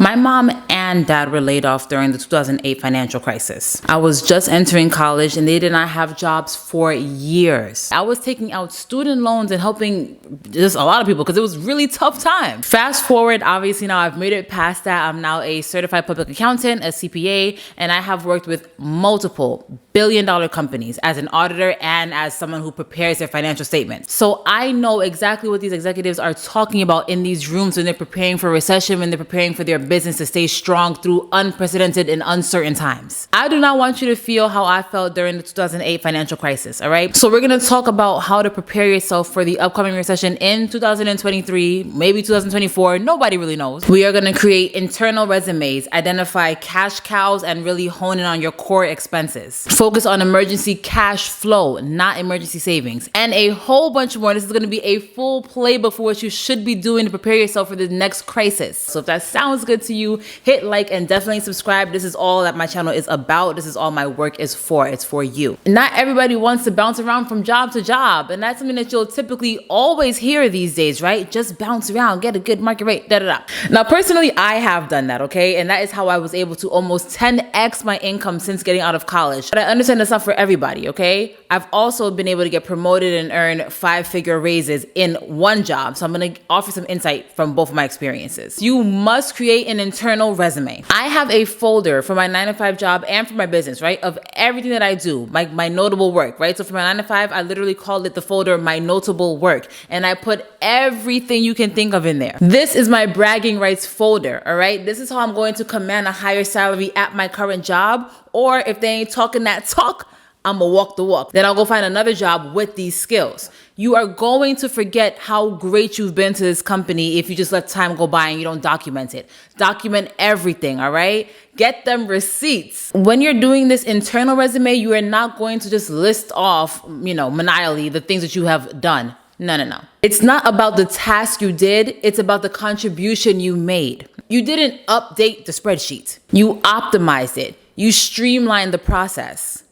My mom and dad were laid off during the 2008 financial crisis. I was just entering college and they did not have jobs for years. I was taking out student loans and helping just a lot of people because it was really tough time. Fast forward, obviously now I've made it past that. I'm now a certified public accountant, a CPA, and I have worked with multiple billion-dollar companies as an auditor and as someone who prepares their financial statements. So I know exactly what these executives are talking about in these rooms when they're preparing for recession, when they're preparing for their business to stay strong through unprecedented and uncertain times. I do not want you to feel how I felt during the 2008 financial crisis, all right? So we're gonna talk about how to prepare yourself for the upcoming recession in 2023, maybe 2024, nobody really knows. We are gonna create internal resumes, identify cash cows, and really hone in on your core expenses. Focus on emergency cash flow, not emergency savings, and a whole bunch more. This is gonna be a full playbook for what you should be doing to prepare yourself for the next crisis. So if that sounds good to you, hit like and definitely subscribe. This is all that my channel is about. This is all my work is for. It's for you. Not everybody wants to bounce around from job to job, and that's something that you'll typically always hear these days, right? Just bounce around, get a good market rate, da-da-da. Now, personally, I have done that, okay? And that is how I was able to almost 10x my income since getting out of college. But I understand that's not for everybody, okay? I've also been able to get promoted and earn 5-figure raises in one job. So I'm gonna offer some insight from both of my experiences. You must create an internal resume. I have a folder for my 9-to-5 job and for my business, right? Of everything that I do, my notable work, right? So for my 9-to-5, I literally called it the folder, my notable work. And I put everything you can think of in there. This is my bragging rights folder, all right? This is how I'm going to command a higher salary at my current job. Or if they ain't talking that talk, I'm gonna walk the walk. Then I'll go find another job with these skills. You are going to forget how great you've been to this company if you just let time go by and you don't document it. Document everything, all right? Get them receipts. When you're doing this internal resume, you are not going to just list off, maniacally the things that you have done. No. It's not about the task you did. It's about the contribution you made. You didn't update the spreadsheet. You optimized it. You streamlined the process.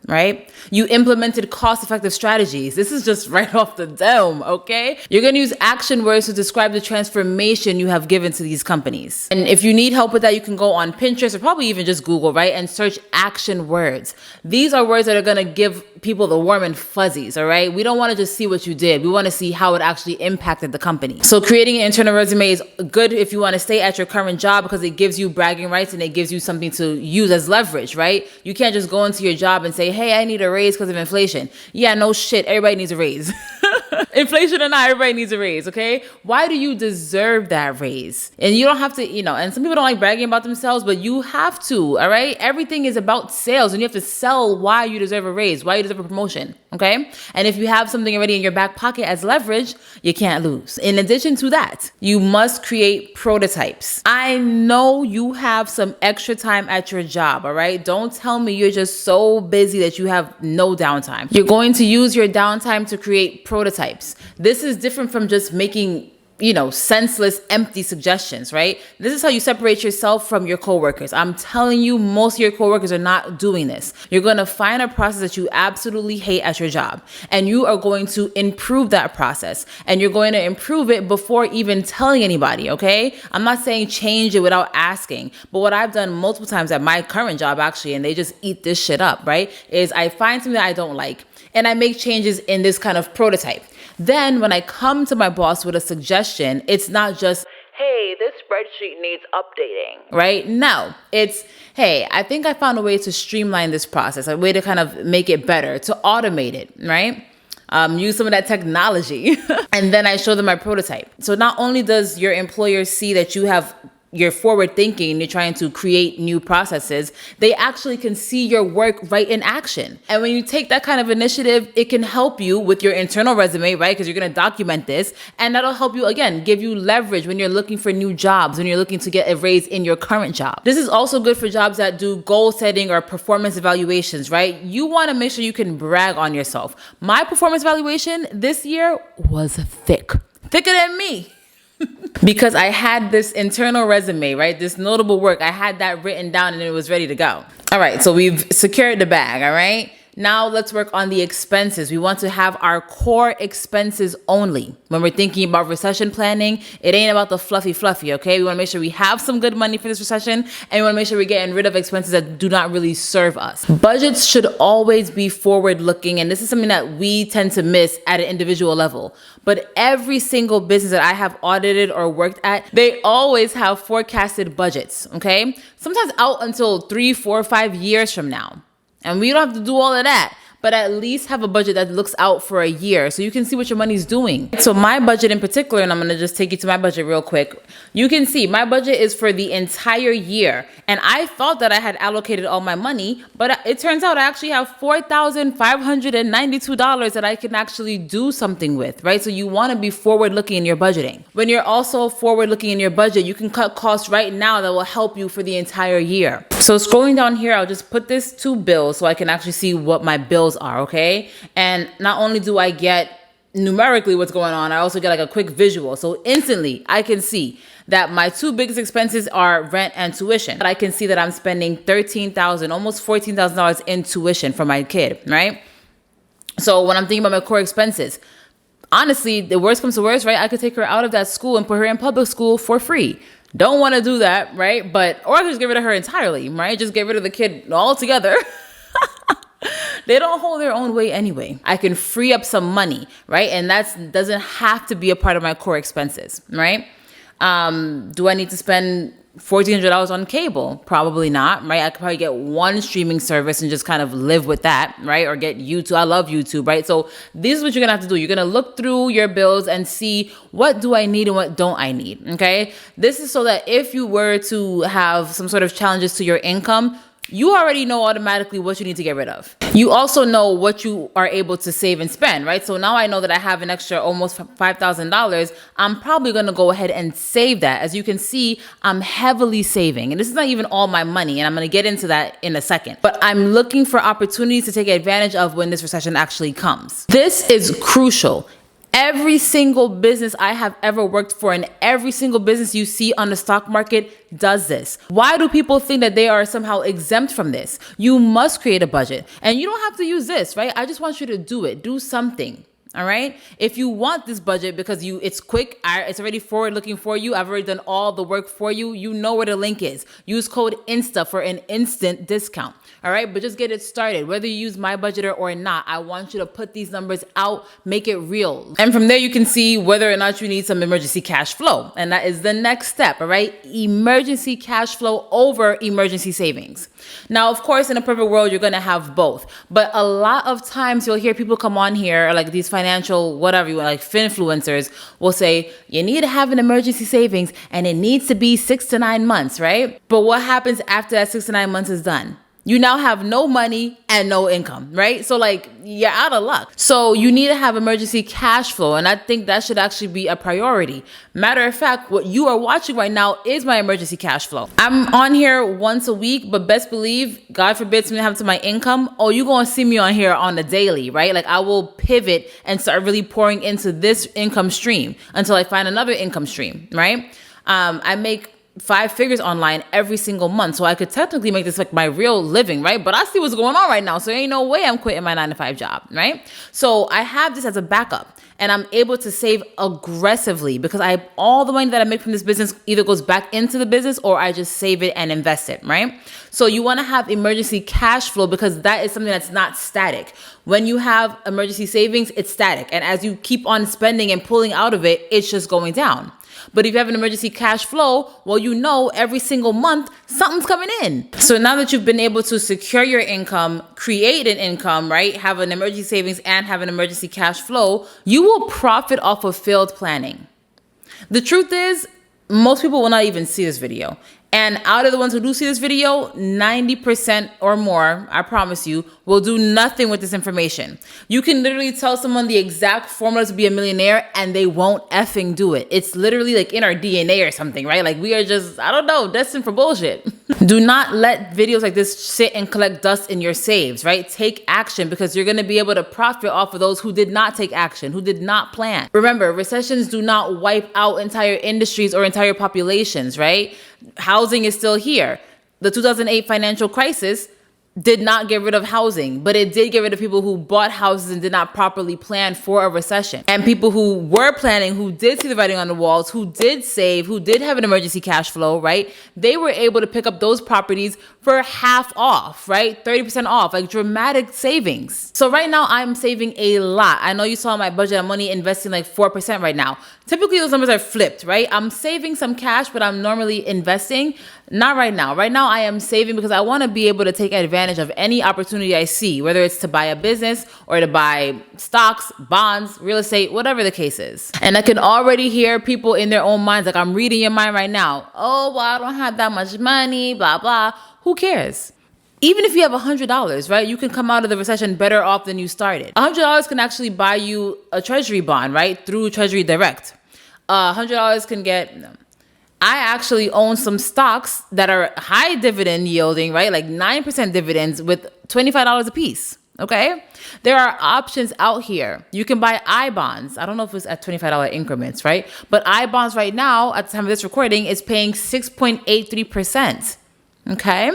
Right? You implemented cost-effective strategies. This is just right off the dome, okay? You're gonna use action words to describe the transformation you have given to these companies. And if you need help with that, you can go on Pinterest or probably even just Google, right? And search action words. These are words that are gonna give people the warm and fuzzies, all right? We don't wanna just see what you did. We wanna see how it actually impacted the company. So creating an internal resume is good if you wanna stay at your current job because it gives you bragging rights and it gives you something to use as leverage, right? You can't just go into your job and say, hey, I need a raise because of inflation. Yeah, no shit. Everybody needs a raise. Inflation or not, everybody needs a raise, okay? Why do you deserve that raise? And you don't have to, and some people don't like bragging about themselves, but you have to, all right? Everything is about sales and you have to sell why you deserve a raise, why you deserve a promotion, okay? And if you have something already in your back pocket as leverage, you can't lose. In addition to that, you must create prototypes. I know you have some extra time at your job, all right? Don't tell me you're just so busy that you have no downtime. You're going to use your downtime to create prototypes. This is different from just making senseless, empty suggestions, right? This is how you separate yourself from your coworkers. I'm telling you, most of your coworkers are not doing this. You're going to find a process that you absolutely hate at your job, and you are going to improve that process, and you're going to improve it before even telling anybody, okay? I'm not saying change it without asking, but what I've done multiple times at my current job, actually, and they just eat this shit up, right? Is I find something that I don't like, and I make changes in this kind of prototype. Then when I come to my boss with a suggestion, it's not just, hey, this spreadsheet needs updating, right? No, it's, hey, I think I found a way to streamline this process, a way to kind of make it better, to automate it, right? Use some of that technology. And then I show them my prototype. So not only does your employer see that you're forward thinking, you're trying to create new processes, they actually can see your work right in action. And when you take that kind of initiative, it can help you with your internal resume, right? Because you're going to document this, and that'll help you, again, give you leverage when you're looking for new jobs, when you're looking to get a raise in your current job. This is also good for jobs that do goal setting or performance evaluations, right? You want to make sure you can brag on yourself. My performance evaluation this year was thicker than me. Because I had this internal resume, right? This notable work, I had that written down and it was ready to go. All right, so we've secured the bag, all right? Now let's work on the expenses. We want to have our core expenses only. When we're thinking about recession planning, it ain't about the fluffy, okay? We want to make sure we have some good money for this recession, and we want to make sure we're getting rid of expenses that do not really serve us. Budgets should always be forward looking, and this is something that we tend to miss at an individual level. But every single business that I have audited or worked at, they always have forecasted budgets, okay? Sometimes out until 3, 4, 5 years from now. And we don't have to do all of that, but at least have a budget that looks out for a year so you can see what your money's doing. So my budget in particular, and I'm going to just take you to my budget real quick. You can see my budget is for the entire year. And I thought that I had allocated all my money, but it turns out I actually have $4,592 that I can actually do something with, right? So you want to be forward looking in your budgeting. When you're also forward looking in your budget, you can cut costs right now that will help you for the entire year. So scrolling down here, I'll just put this to bills so I can actually see what my bills are, okay? And not only do I get numerically what's going on, I also get like a quick visual. So instantly I can see that my two biggest expenses are rent and tuition. But I can see that I'm spending $13,000, almost $14,000 in tuition for my kid, right? So when I'm thinking about my core expenses, honestly, the worst comes to worst, right? I could take her out of that school and put her in public school for free. Don't want to do that, right? Or I could just get rid of her entirely, right? Just get rid of the kid altogether. They don't hold their own weight anyway. I can free up some money, right? And that doesn't have to be a part of my core expenses, right? Do I need to spend $1,400 on cable? Probably not, right? I could probably get one streaming service and just kind of live with that, right? Or get YouTube. I love YouTube, right? So this is what you're gonna have to do. You're gonna look through your bills and see what do I need and what don't I need, okay? This is so that if you were to have some sort of challenges to your income, you already know automatically what you need to get rid of. You also know what you are able to save and spend, right? So now I know that I have an extra almost $5,000. I'm probably going to go ahead and save that. As you can see, I'm heavily saving. And this is not even all my money. And I'm going to get into that in a second. But I'm looking for opportunities to take advantage of when this recession actually comes. This is crucial. Every single business I have ever worked for and every single business you see on the stock market does this. Why do people think that they are somehow exempt from this? You must create a budget, and you don't have to use this, right? I just want you to do it. Do something. All right. If you want this budget because it's quick, it's already forward looking for you. I've already done all the work for you. You know where the link is. Use code INSTA for an instant discount. All right. But just get it started. Whether you use My Budgeter or not, I want you to put these numbers out, make it real. And from there, you can see whether or not you need some emergency cash flow. And that is the next step. All right. Emergency cash flow over emergency savings. Now, of course, in a perfect world, you're going to have both. But a lot of times you'll hear people come on here, like these financial, whatever you want, like finfluencers will say, you need to have an emergency savings and it needs to be 6 to 9 months, right? But what happens after that 6 to 9 months is done? You now have no money and no income, right? So like you're out of luck. So you need to have emergency cash flow. And I think that should actually be a priority. Matter of fact, what you are watching right now is my emergency cash flow. I'm on here once a week, but best believe, God forbid something happens to my income. Oh, you're going to see me on here on the daily, right? Like I will pivot and start really pouring into this income stream until I find another income stream, right? I make 5 figures online every single month. So I could technically make this like my real living, right? But I see what's going on right now. So ain't no way I'm quitting my 9-to-5 job, right? So I have this as a backup and I'm able to save aggressively because all the money that I make from this business either goes back into the business or I just save it and invest it, right? So you want to have emergency cash flow because that is something that's not static. When you have emergency savings, it's static. And as you keep on spending and pulling out of it, it's just going down. But if you have an emergency cash flow, well, you know every single month something's coming in. So now that you've been able to secure your income, create an income, right? Have an emergency savings and have an emergency cash flow, you will profit off of failed planning. The truth is, most people will not even see this video. And out of the ones who do see this video, 90% or more, I promise you, will do nothing with this information. You can literally tell someone the exact formula to be a millionaire and they won't effing do it. It's literally like in our DNA or something, right? Like we are just, I don't know, destined for bullshit. Do not let videos like this sit and collect dust in your saves, right? Take action because you're going to be able to profit off of those who did not take action, who did not plan. Remember, recessions do not wipe out entire industries or entire populations, right? Housing is still here. The 2008 financial crisis did not get rid of housing, but it did get rid of people who bought houses and did not properly plan for a recession. And people who were planning, who did see the writing on the walls, who did save, who did have an emergency cash flow, right? They were able to pick up those properties for half off, right? 30% off, like dramatic savings. So right now I'm saving a lot. I know you saw my budget. I'm only investing like 4% right now. Typically those numbers are flipped, right? I'm saving some cash, but I'm normally investing. Not right now. Right now I am saving because I want to be able to take advantage of any opportunity I see, whether it's to buy a business or to buy stocks, bonds, real estate, whatever the case is. And I can already hear people in their own minds, like I'm reading your mind right now. Oh, well, I don't have that much money, blah, blah. Who cares? Even if you have $100, right, you can come out of the recession better off than you started. $100 can actually buy you a treasury bond, right, through Treasury Direct. $100 can get... I actually own some stocks that are high dividend yielding, right? Like 9% dividends with $25 a piece. Okay. There are options out here. You can buy I bonds. I don't know if it's at $25 increments, right? But I bonds right now, at the time of this recording, is paying 6.83%. Okay.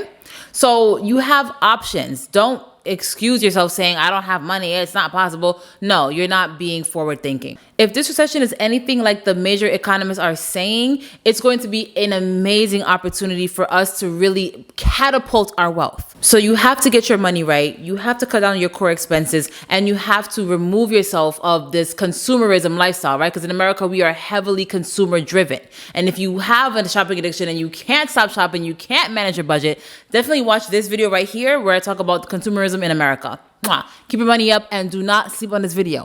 So you have options. Don't excuse yourself saying, I don't have money, it's not possible. No, you're not being forward thinking. If this recession is anything like the major economists are saying, it's going to be an amazing opportunity for us to really catapult our wealth. So you have to get your money right. You have to cut down your core expenses, and you have to remove yourself of this consumerism lifestyle, right? Because in America, we are heavily consumer driven. And if you have a shopping addiction and you can't stop shopping, you can't manage your budget, definitely watch this video right here where I talk about consumerism in America. Mwah. Keep your money up and do not sleep on this video.